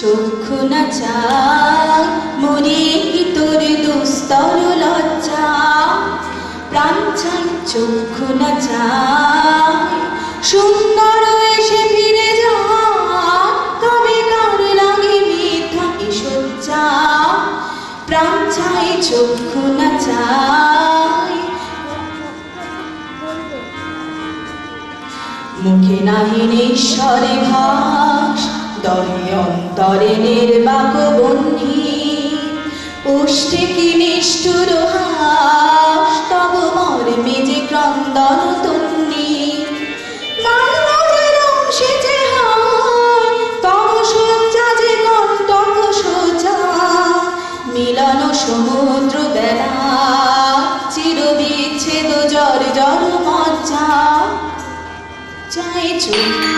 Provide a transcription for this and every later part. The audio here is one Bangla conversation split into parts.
চক্ষু না চায় মনে তোর দুস্তর লজ্জা, প্রাণ চাই চক্ষু না চায় সুন্দর এসে ফিরে যা, তবে কার লাগে মিথ্যাকে সজ্জা, প্রাণ চাই চক্ষু না চায়। মুখে নাহি নিঃস্বরে ভাস, দহে অন্তরে নির্বাক বন্ধি, ওষ্ঠে কি নিষ্ঠুর হাস, তব মর্মে যে ক্রন্দন তন্নি, সেচে হায় তব সজ্জা যে কণ্টক সোজা, মিলন সমুদ্র বেলা চির বিচ্ছেদ জর জর মজ্জা, চাই চোখ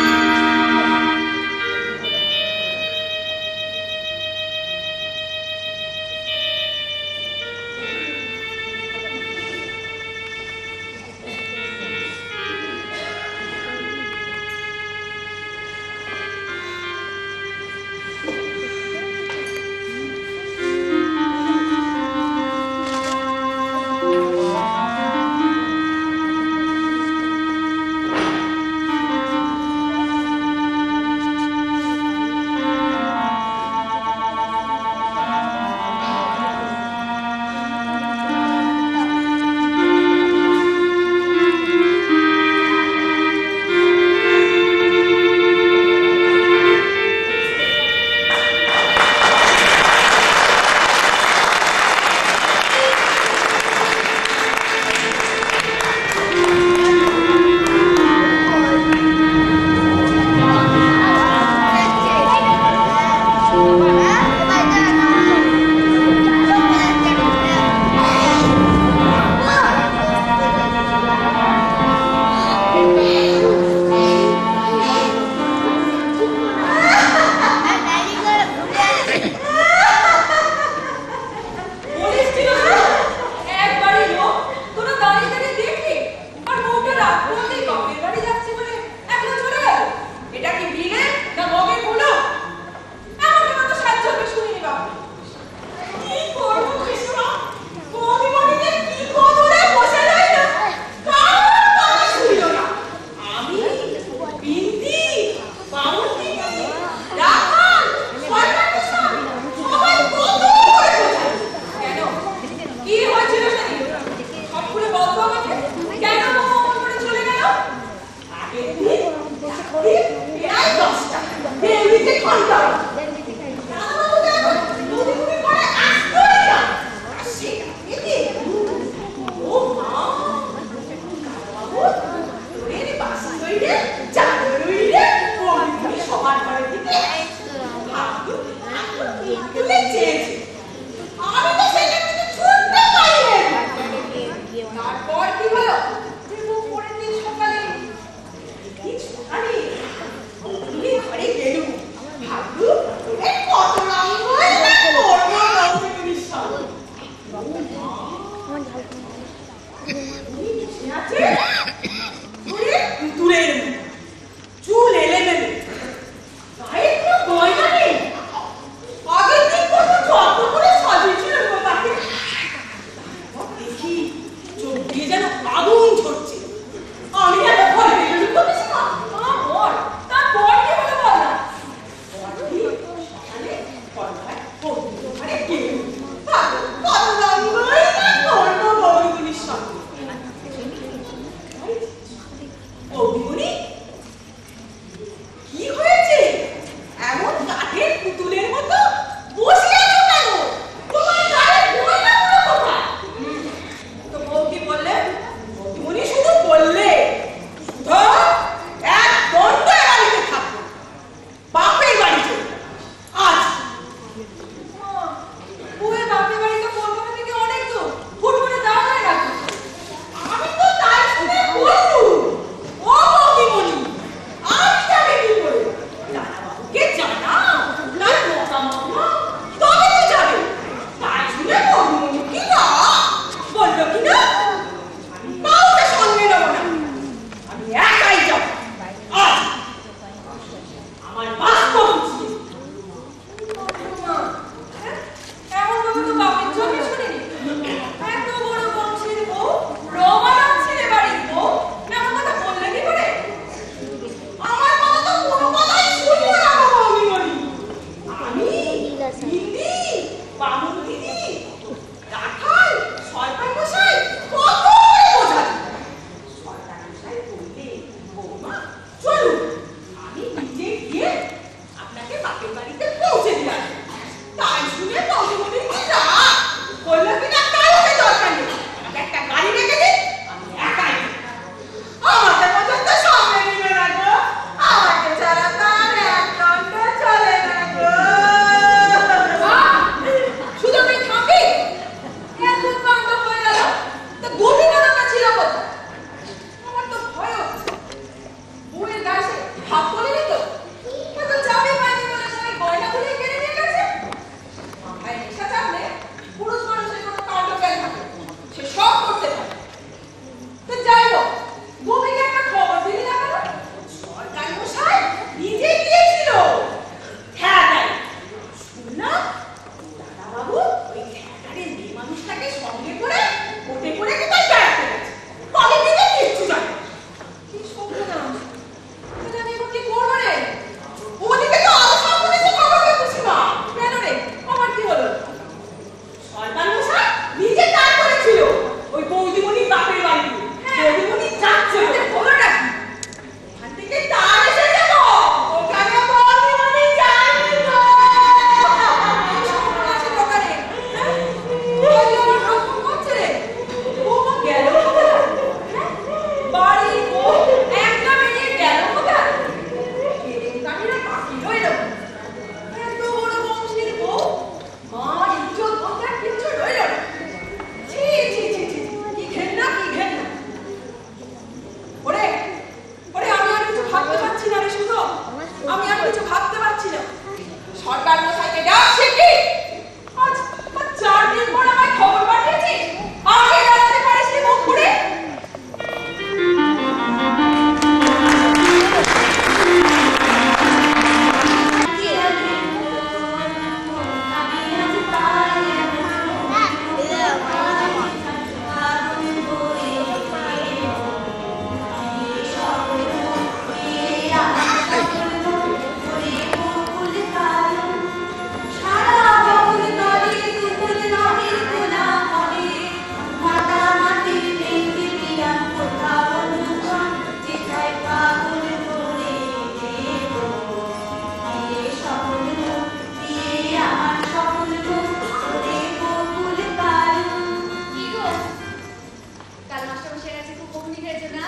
বকুনি খেয়েছে না?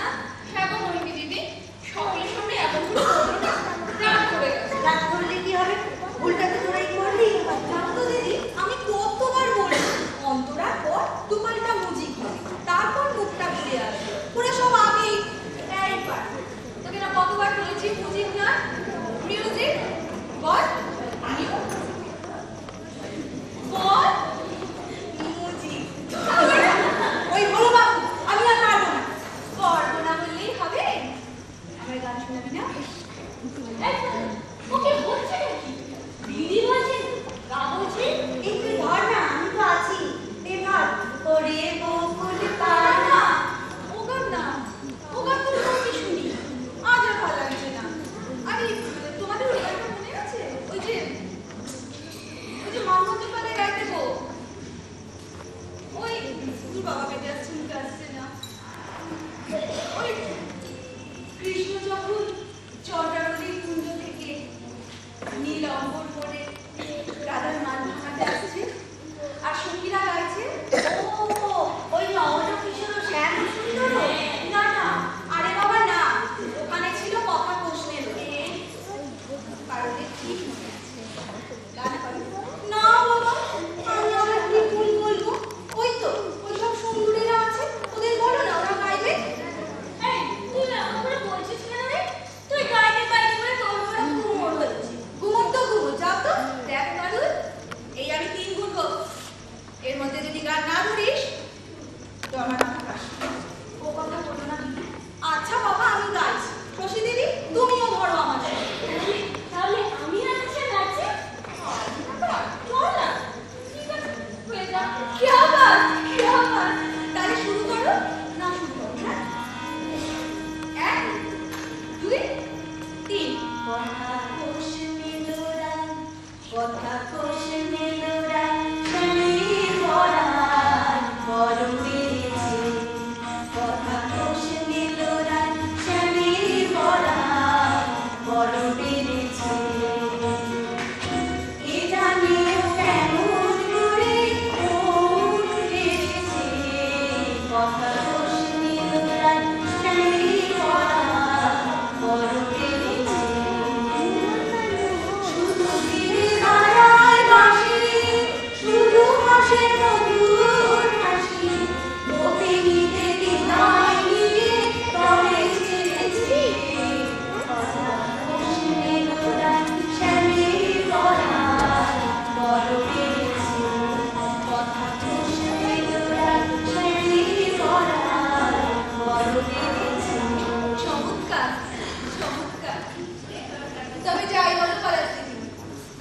হ্যাঁ গো মহিনী দিদি, সকলের সামনে এমন করে বললো না, রাগ করে গেছে। রাগ করলে কি হবে? উল্টা তো তোরাই করলি। জানো দিদি, আমি কতবার বলি অন্তরার পর দুপালিটা মুজি খাবে, তারপর মুখটা ঘুরে আসবে। ওরা সব আগেই এইবার তোকে না কতবার বলেছি মিউজিক না, মিউজিক বল, বল মুজি। ওই হলো বাবু, আমি আর পারবো না। পারবো না বললেই হবে? আমার গান শোনাবি না? ওকে হচ্ছে নাকি? দিদি বলছেন গা বলছি। এই তুই ধর না, আমি তো আছি। এই ধর। ওরে বকুল পার পাড়া। না, ও গান না, ও গান তো সত্যি শুনি, আজ আর ভালো লাগছে না। আরে তোমাদের ওই গানটা মনে আছে? ওই যে মামুদের পালে গাইতে গো, ওই তোর বাবা বেঁচে আসছে, মুখে আসছে না। ওই কৃষ্ণ যখন চন্দ্রাবলীর কুঞ্জ থেকে নীল অম্বর পরে রাধার মান ভাঙাতে আসছে আর সঙ্গীরা গাইছে। ও, ওই নবজ কিশোর শ্যাম সুন্দর। না না, আরে বাবা না, ওখানে ছিল কথা প্রশ্নের কারণে ঠিক মনে আছে। গান পারবে না বাবা, আমি আবার কি ভুল বলবো? ওই তো ওইসব সুন্দরীরা আছে, ওদের বলো না, ওরা গাইবে। এই তুই এমন করে বলছিস কেন রে? তুই গাইতে পারবি বলে তোর বড় ঘুমোর হচ্ছে। ঘুমোর তো ঘুমো, যাও তো। দেখ মারুল, এই আমি 3 গুনবো, এর মধ্যে যদি গান না ধরিস তো আমার মাথা খাস। ও কথা বলো না দিদি। আচ্ছা বাবা, আমি গাইছি। শশী দিদি, তুমিও ধরো আমার সাথে। তাহলে আমি আছি নাচে? চল না, ঠিক আছে, হয়ে যা। क्या बात, क्या बात। তাহলে শুরু করো না, শুরু করো হ্যাঁ? 1 2 3। কথা কোষ মেলোরা, কথা কোষ মেলোরা, স্বামীর পরাণ বড় বেড়েছে। কথা কোষ মেলোরা, স্বামীর পরাণ বড় বেড়েছে। এ জানিও কেমন করে মন বেড়েছে। কথা কোষ মেলোরা, স্বামীর পরাণ বড় বেড়েছে। শুধু ফিরে দাঁড়ায় বাঁশি, শুধু হাসে মধুর হাসি। ওকে নিতে দ্বিধায় নিয়ে তবে ছেড়েছি। কথা কোষ মেলোরা, স্বামীর পরাণ বড় বেড়েছে। কথা কোষ মেলোরা, স্বামীর পরাণ বড় বেড়েছে। চমৎকার, চমৎকার। তবে যাই বলো পলাশ দিদি,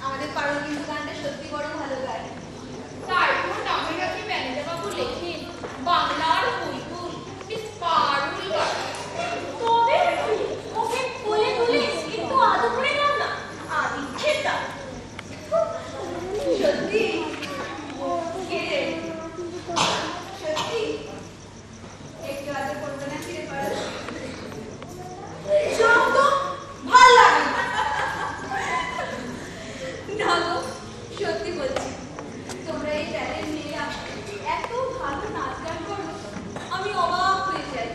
আমাদের পারুল কিন্তু গানটা সত্যি বড় ভালো গায়। তারপর নামের কাছে ম্যানেজার বাবু লেখেন বাংলার বুলবুল মিস পারুল গান। তবে ওকে কোলে তুলে একটু আদর করে দাও না, আদিক্ষেতা। সত্যি কে রে? সত্যি একটু আদর করবে না ফিরে পারুল? চোখ তো ভাল লাগে না। না গো, সত্যি বলছি, তোমরা এই ট্যালেন্ট নিয়ে এত ভালো নাচ গান করো, আমি অবাক হয়ে যাই।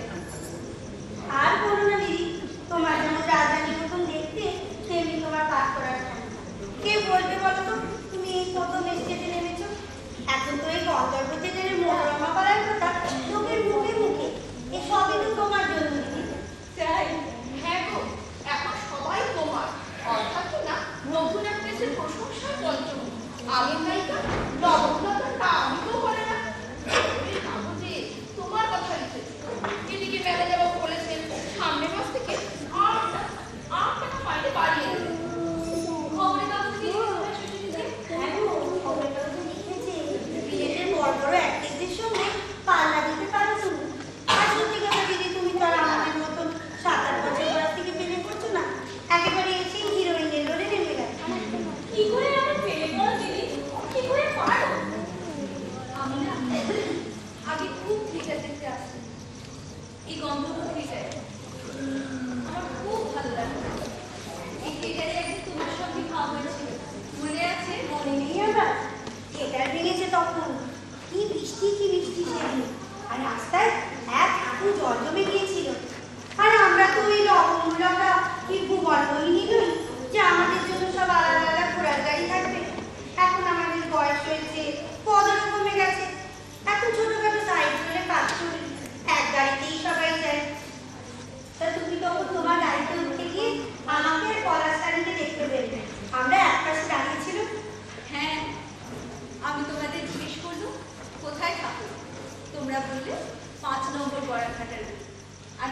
আর বলো না দিদি, তোমার যেমন রাজধানীর মতন দেখতে, তেমনি তোমার কাজ করার ঠান্ডা। কে বলবে বলো তো, তুমি এই প্রথম স্টেজে নেমেছো? এখন তো এই গন্তব্য জেলার মনোরমা করার কথা লোকের মুখে মুখে। এই সবই তো তোমার জন্য দিদি। তাই? হ্যাঁ গো, এখন সবাই তোমার, অর্থাৎ না নতুন অ্যাক্ট্রেসের প্রশংসায় পঞ্চমুখ। আগের নায়িকা নবলতার নামই তো করে না। এই কাগজে তোমার কথা লিখেছে। এদিকে ম্যানেজার বাবু বলেছেন সামনের মাস থেকে 8 টাকা মাইনে বাড়িয়ে দেবে। খবরের কাগজে কি লিখেছে শশী দিদি? হ্যাঁ গো, খবরের কাগজে লিখেছে, বিলেতের বড় বড় অ্যাক্টরদের সঙ্গে পাল্লা দিতে পারো তুমি। আর সত্যি কথা দিদি, তুমি তো আর আমাদের মতন 7-8 বছর বয়স থেকে প্রেমে করছো না, একেবারে এসেই হিরোইনের রোলে নেমে গেছে। কি করে আমার প্রেমে পড়ো দিদি? কি করে পারো? আমি না আগে খুব থিয়েটার দেখতে আসতাম। এই গন্ধ তো থিয়েটার আমার খুব ভালো লাগে। এই থিয়েটারে একদিন তোমার সঙ্গে খাওয়া হয়েছিল, মনে আছে? মনে নেই আবার? থিয়েটার ভেঙেছে তখন, কি বৃষ্টি কি বৃষ্টি সেদিন। আর রাস্তায় এক হাঁটু জল জমে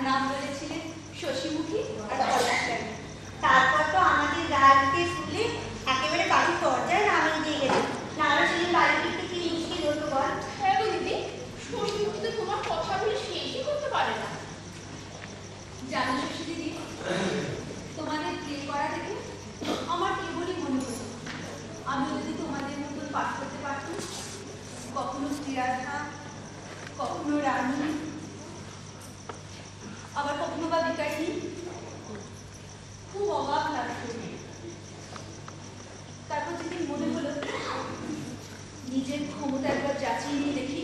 নাম বলেছিলেন শশীমুখী আর পলাশরানী। তারপর তো আমাদের গাড়িতে শুলে একেবারে বাড়ির দরজায় নামিয়ে দিয়ে গেছে। নানা ছেলে বাড়ি ফিরতে কি মুশকিল হতো বল। হ্যাঁ গো দিদি, শশীমুখী তো তোমার কথাগুলো শেষই করতে পারে না। জানো শশী দিদি, তোমাদের বিয়ে করা দেখে আমার কেবলই মনে হলো আমি যদি তোমাদের মতন পাঠ করতে পারতাম, কখনো শ্রীরাধা, কখনো রানী, আবার কখনো বা বিকাশী, খুব অবাক লাগতো। তারপর যেদিন মনে হলো নিজের ক্ষমতা একবার যাচিয়ে নিয়ে দেখি,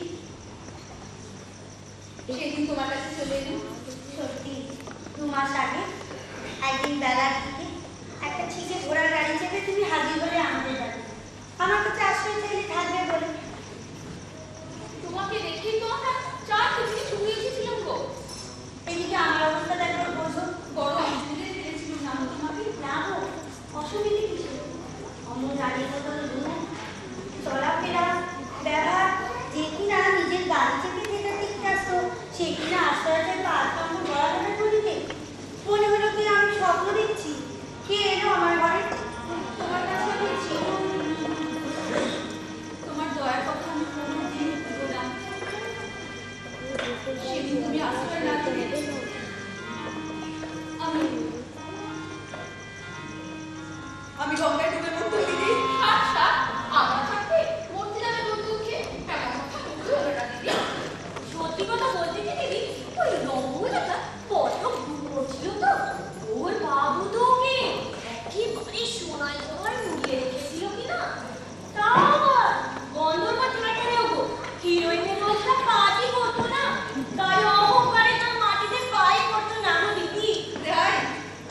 সেদিন তোমার কাছে চলে এলাম। সত্যি 2 মাস আগে একদিন বেলার দিকে একটা ছিটে ঘোড়ার গাড়ি চেপে তুমি হাজির হলে আমাদের বাড়ি। আমার কাছে আশ্রয় চাইলে থাকবে বলে। তোমাকে দেখে তো আমরা চার দিকে ছুঁয়ে এসেছিলাম গো। এদিকে আমার অবস্থাটা একবার বোঝো। বড় অসুবিধে ফেলেছিলাম না তোমাকে। না গো, অসুবিধে কিছু অমন গাড়ির মতন রুম, চলাফেরা, ব্যবহার, যে কিনা নিজের গাড়ি চেপে যেটা দেখতে আসতো, সে কিনা আশ্রয় চাইতে আতঙ্ক গড়াগড়া করিতে। মনে হলো কি আমি স্বপ্ন দেখছি। কে এলো আমার ঘরে? তোমার কাছে আমি জীবন, তোমার দয়ার কথা আমি কোনোদিন ভুলবো না। সেদিন তুমি আশ্রয় না দিলে আমি গঙ্গায় ডুবে মরতাম দিদি। আচ্ছা, আমরা থাকতে মরতে যাবে কোন দুঃখে? এমন কথা বলতে হবে না দিদি। সত্যি কথা বলতে কি দিদি, ওই রঙ্গলাটা বড্ড ভুল ছিল তো। ওর বাবু তো ওকে একেবারে সোনায় সোনায় মুড়িয়ে রেখেছিল কিনা। তা আবার গন্ধর্ব ছেলেটারেও গো হিরোইনের রোজটা কাজই করতো না, তাই অহংকারে তার মাটিতে পায়ে করতো না গো দিদি। তাই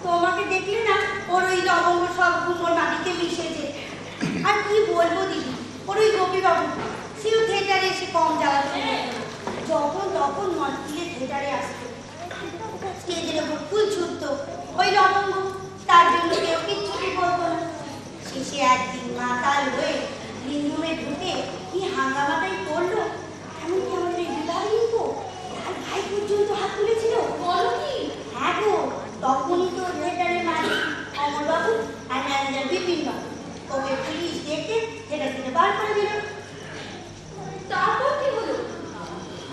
তোমাকে দেখলে না ওর ওই লবঙ্গ সব গুমোর মাটিতে মিশে যেত। আর কি বলবো দিদি, ওর ওই গোপীবাবু সেও থিয়েটারে এসে কম জ্বালাতো না। যখন তখন মন্ত্রীলে থিয়েটারে আসতো, স্টেজের ওপর ফুল ছুটতো ওই লবঙ্গ, তার জন্য কেউ কিচ্ছুটি বলতো না। শেষে একদিন মাতাল হয়ে লিঙ্গুমে ঢুকে কি হাঙ্গামাটাই করলো। এমনকি আমাদের এই বিভাগীয় তার ভাই পর্যন্ত হাত তুলেছিল। বলো কি? হ্যাঁ গো, তখনই তো থিয়েটারের মালিক অমরবাবু আর ম্যানেজার বিপিনবাবু ওকে পুলিশ দেখে থিয়েটার থেকে বার করে দিল। তারপর কি হলো?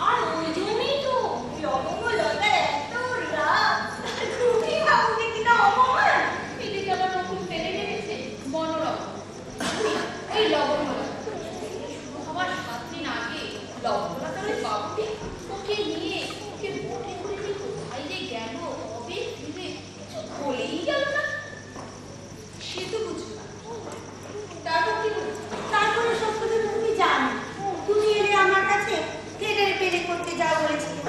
আর ওই জন্যই তো লবঙ্গ লতার এত রাগ। তুমি বাবুকে কিনা অপমান। এদিকে আবার নতুন ফেলে রেখেছে মনোরম। এই লবণগুলো শুরু হওয়ার 7 দিন আগে লবণগুলোর ওই বাবুটি ওকে নিয়ে ওকে বোটে করে নিয়ে কোথায় যে গেল, কবে ফিরে, কিছু বলেই গেল না। সে তো বুঝলো না। তারপর কি হলো? তারপরে সব কথা তুমি জানো। তুমি এলে আমার কাছে থিয়েটারে পেরে করতে যাও বলেছিলে।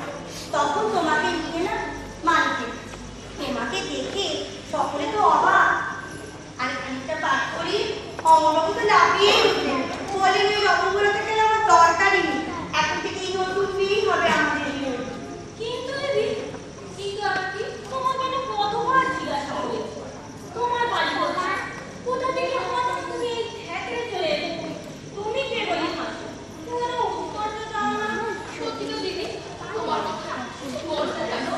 তখন তোমাকে নিয়ে না মানতে, তোমাকে দেখে সকলে তো অবাক। আর খানিকটা পাঠ করি অমরবাবু তো লাফিয়েই উঠলেন, বলেন ওই লবঙ্গলতা গেলে আমার দরকারই নেই, এখন থেকে এই নতুন বিয়েই হবে আমাদের বিয়ে। কিন্তু দিদি, কিন্তু আমি কি তোমার কেন কতবার জিজ্ঞাসা করেছি তোমার বাড়ি কোথায়, কোথা থেকে হঠাৎ তুমি এই থিয়েটারে চলে এলে? তুমি কে বলি হাসো, কোনো উত্তর তো দাও না। সত্যি তো দিদি, তোমার কথা বলতে জানো?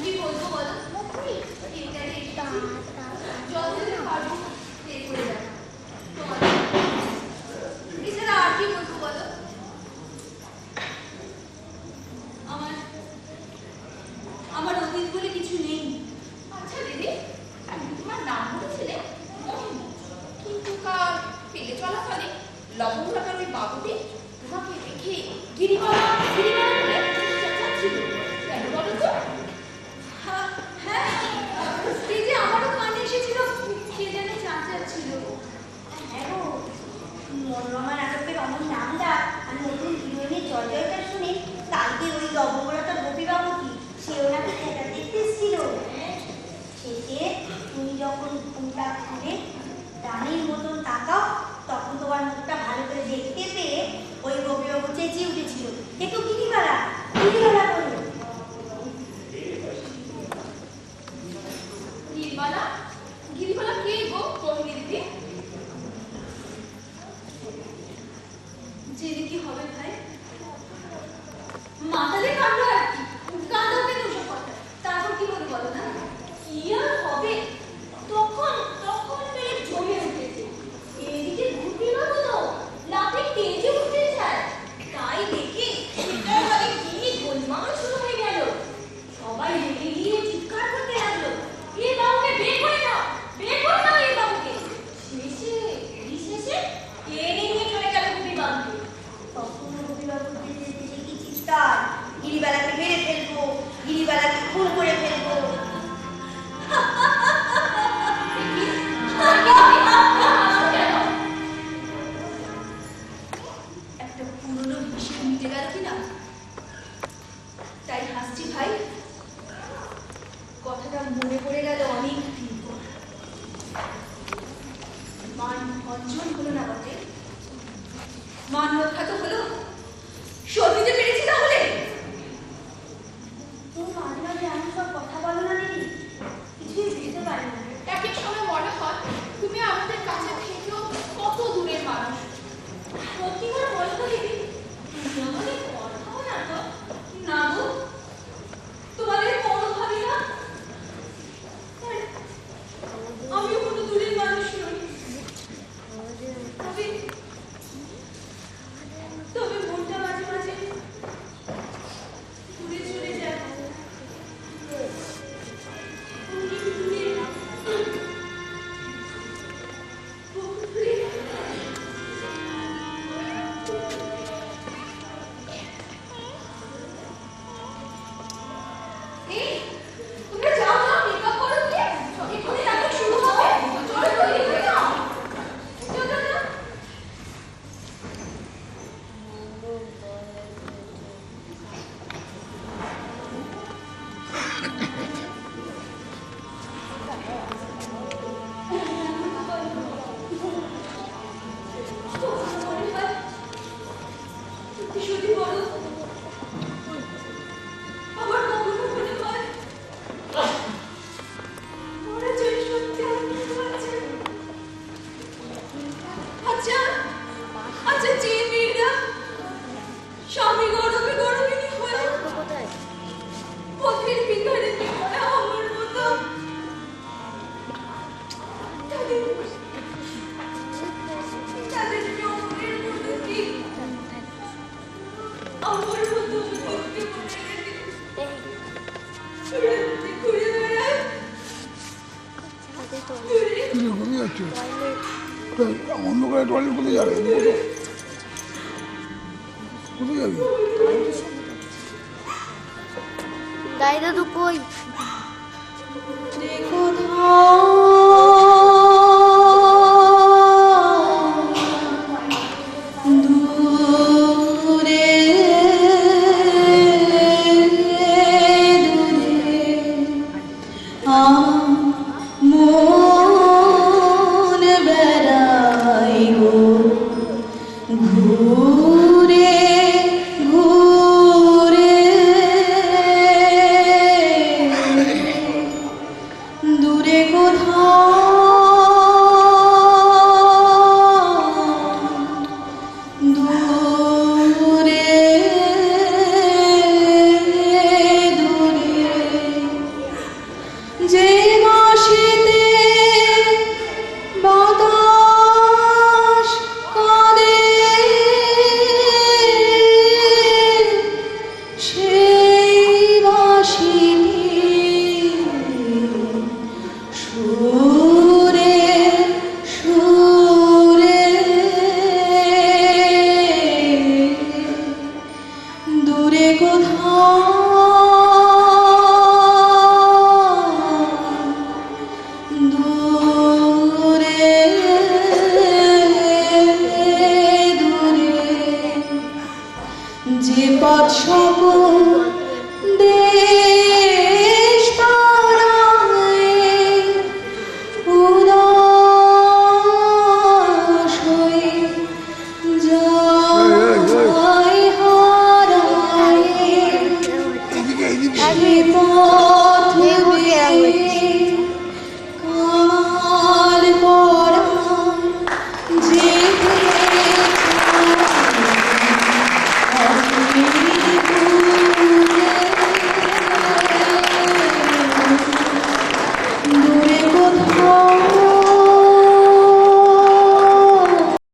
কি বলবো বলো? থিয়েটারে এসেছি, যতদিন পারবো প্লে করে যাবো। তোমার এছাড়া আর কি বলবো বলো? আমার আমার অতীত বলে কিছু নেই। আচ্ছা দিদি, আমি তোমার নাম বলেছিলে মোহিনী, কিন্তু কাল পেলে চলাকালে লবণগুলোর ওই বাবুটি তোমাকে দেখে গিরিবালা গিরিবালা বলে চেঁচাচ্ছিল। কেন বলো তো? হ্যাঁ, স্টেজে আমারও কানে এসেছিল, কে জানে চাঁচাচ্ছিল। হ্যাঁ গো, মনোরমা নাটকের অমন নামটা আর নতুন হিরোইনের জয়জয়টা শুনে কালকে ওই লবঙ্গলতার গোপীবাবু কি সেও নাকি থিয়েটার দেখতে এসেছিল। শেষে তুমি যখন ঘুমটা খুলে রানীর মতন তাকাও, তখন তোমার মুখটা ভালো করে দেখতে পেয়ে ওই গোপীবাবু চেঁচিয়ে উঠেছিল, একটু গিরিবালা গিরিবালা করে। গিরিবালা? গিরিবালা কে গো মোহিনী দিদি? জেনে কি হবে ভাই? যাচ্ছে অন্ধকারে টয়লেট কোথায় যাবে কোথায় যাবি দাই দাদু কই